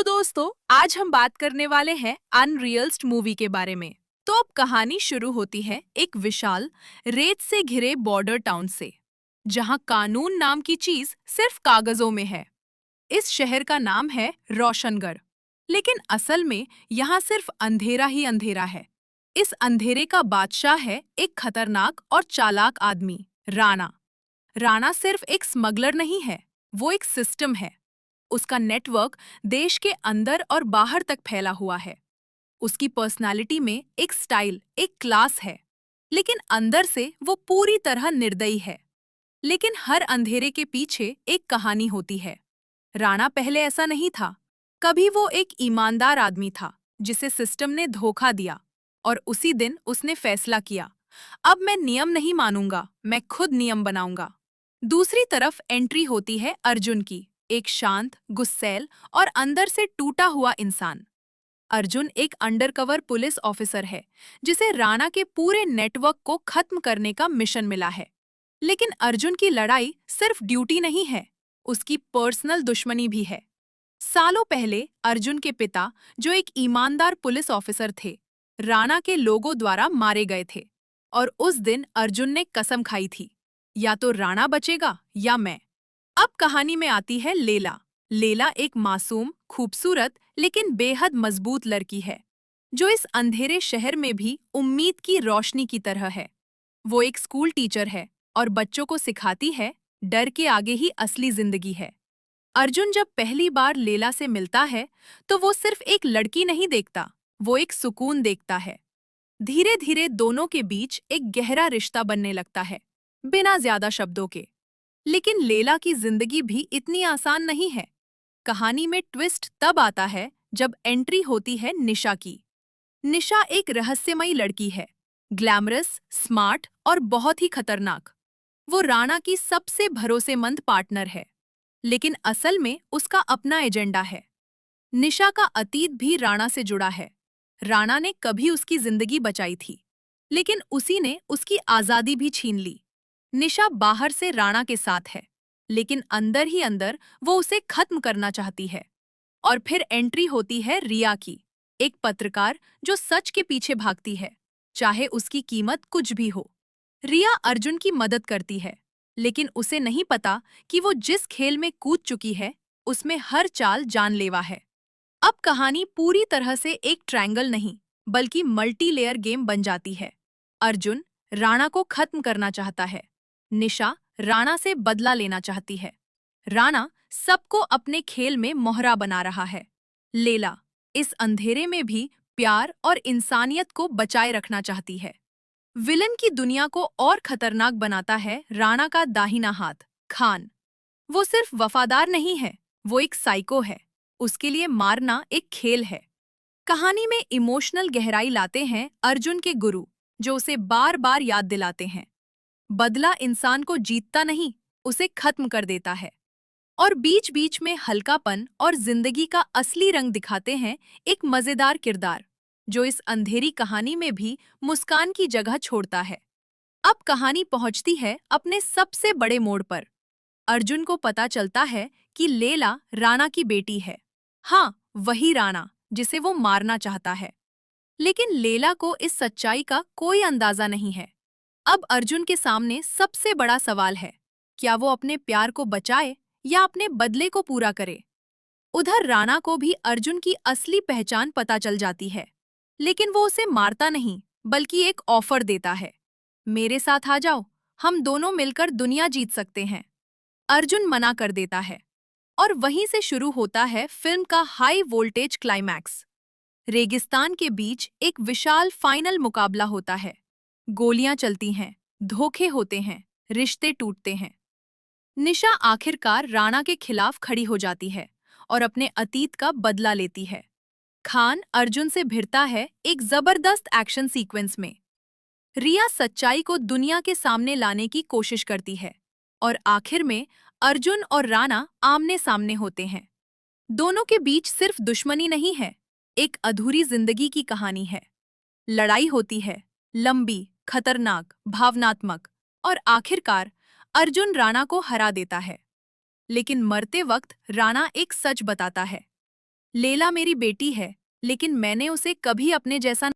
दोस्तों, आज हम बात करने वाले हैं अनरियलिस्ट मूवी के बारे में। तो अब कहानी शुरू होती है एक विशाल रेत से घिरे बॉर्डर टाउन से, जहां कानून नाम की चीज सिर्फ कागजों में है। इस शहर का नाम है रोशनगढ़, लेकिन असल में यहाँ सिर्फ अंधेरा ही अंधेरा है। इस अंधेरे का बादशाह है एक खतरनाक और चालाक आदमी, राणा। राणा सिर्फ एक स्मगलर नहीं है, वो एक सिस्टम है। उसका नेटवर्क देश के अंदर और बाहर तक फैला हुआ है। उसकी पर्सनालिटी में एक स्टाइल, एक क्लास है, लेकिन अंदर से वो पूरी तरह निर्दयी है। लेकिन हर अंधेरे के पीछे एक कहानी होती है। राणा पहले ऐसा नहीं था। कभी वो एक ईमानदार आदमी था जिसे सिस्टम ने धोखा दिया, और उसी दिन उसने फैसला किया, अब मैं नियम नहीं मानूंगा, मैं खुद नियम बनाऊंगा। दूसरी तरफ एंट्री होती है अर्जुन की, एक शांत, गुस्सैल और अंदर से टूटा हुआ इंसान। अर्जुन एक अंडरकवर पुलिस ऑफिसर है जिसे राणा के पूरे नेटवर्क को खत्म करने का मिशन मिला है। लेकिन अर्जुन की लड़ाई सिर्फ ड्यूटी नहीं है, उसकी पर्सनल दुश्मनी भी है। सालों पहले अर्जुन के पिता, जो एक ईमानदार पुलिस ऑफिसर थे, राणा के लोगों द्वारा मारे गए थे। और उस दिन अर्जुन ने कसम खाई थी, या तो राणा बचेगा या मैं। अब कहानी में आती है लेला। लेला एक मासूम, खूबसूरत लेकिन बेहद मजबूत लड़की है, जो इस अंधेरे शहर में भी उम्मीद की रोशनी की तरह है। वो एक स्कूल टीचर है और बच्चों को सिखाती है, डर के आगे ही असली जिंदगी है। अर्जुन जब पहली बार लेला से मिलता है, तो वो सिर्फ एक लड़की नहीं देखता, वो एक सुकून देखता है। धीरे धीरे दोनों के बीच एक गहरा रिश्ता बनने लगता है, बिना ज्यादा शब्दों के। लेकिन लेला की जिंदगी भी इतनी आसान नहीं है। कहानी में ट्विस्ट तब आता है जब एंट्री होती है निशा की। निशा एक रहस्यमयी लड़की है, ग्लैमरस, स्मार्ट और बहुत ही खतरनाक। वो राणा की सबसे भरोसेमंद पार्टनर है, लेकिन असल में उसका अपना एजेंडा है। निशा का अतीत भी राणा से जुड़ा है। राणा ने कभी उसकी जिंदगी बचाई थी, लेकिन उसी ने उसकी आजादी भी छीन ली। निशा बाहर से राणा के साथ है, लेकिन अंदर ही अंदर वो उसे खत्म करना चाहती है। और फिर एंट्री होती है रिया की, एक पत्रकार जो सच के पीछे भागती है, चाहे उसकी कीमत कुछ भी हो। रिया अर्जुन की मदद करती है, लेकिन उसे नहीं पता कि वो जिस खेल में कूद चुकी है, उसमें हर चाल जानलेवा है। अब कहानी पूरी तरह से एक ट्रायंगल नहीं, बल्कि मल्टी लेयर गेम बन जाती है। अर्जुन राणा को खत्म करना चाहता है, निशा राणा से बदला लेना चाहती है, राणा सबको अपने खेल में मोहरा बना रहा है। लेला इस अंधेरे में भी प्यार और इंसानियत को बचाए रखना चाहती है। विलन की दुनिया को और खतरनाक बनाता है राणा का दाहिना हाथ, खान। वो सिर्फ वफादार नहीं है, वो एक साइको है। उसके लिए मारना एक खेल है। कहानी में इमोशनल गहराई लाते हैं अर्जुन के गुरु, जो उसे बार बार याद दिलाते हैं, बदला इंसान को जीतता नहीं, उसे खत्म कर देता है। और बीच बीच में हल्कापन और जिंदगी का असली रंग दिखाते हैं एक मजेदार किरदार, जो इस अंधेरी कहानी में भी मुस्कान की जगह छोड़ता है। अब कहानी पहुंचती है अपने सबसे बड़े मोड़ पर। अर्जुन को पता चलता है कि लेला राणा की बेटी है। हाँ, वही राणा जिसे वो मारना चाहता है। लेकिन लेला को इस सच्चाई का कोई अंदाजा नहीं है। अब अर्जुन के सामने सबसे बड़ा सवाल है, क्या वो अपने प्यार को बचाए या अपने बदले को पूरा करे। उधर राणा को भी अर्जुन की असली पहचान पता चल जाती है, लेकिन वो उसे मारता नहीं, बल्कि एक ऑफर देता है, मेरे साथ आ जाओ, हम दोनों मिलकर दुनिया जीत सकते हैं। अर्जुन मना कर देता है, और वहीं से शुरू होता है फिल्म का हाई वोल्टेज क्लाइमैक्स। रेगिस्तान के बीच एक विशाल फाइनल मुकाबला होता है। गोलियां चलती हैं, धोखे होते हैं, रिश्ते टूटते हैं। निशा आखिरकार राणा के खिलाफ खड़ी हो जाती है और अपने अतीत का बदला लेती है। खान अर्जुन से भिड़ता है एक जबरदस्त एक्शन सीक्वेंस में। रिया सच्चाई को दुनिया के सामने लाने की कोशिश करती है, और आखिर में अर्जुन और राणा आमने सामने होते हैं। दोनों के बीच सिर्फ दुश्मनी नहीं है, एक अधूरी जिंदगी की कहानी है। लड़ाई होती है, लंबी, खतरनाक, भावनात्मक, और आखिरकार अर्जुन राणा को हरा देता है। लेकिन मरते वक्त राणा एक सच बताता है, लेला मेरी बेटी है, लेकिन मैंने उसे कभी अपने जैसा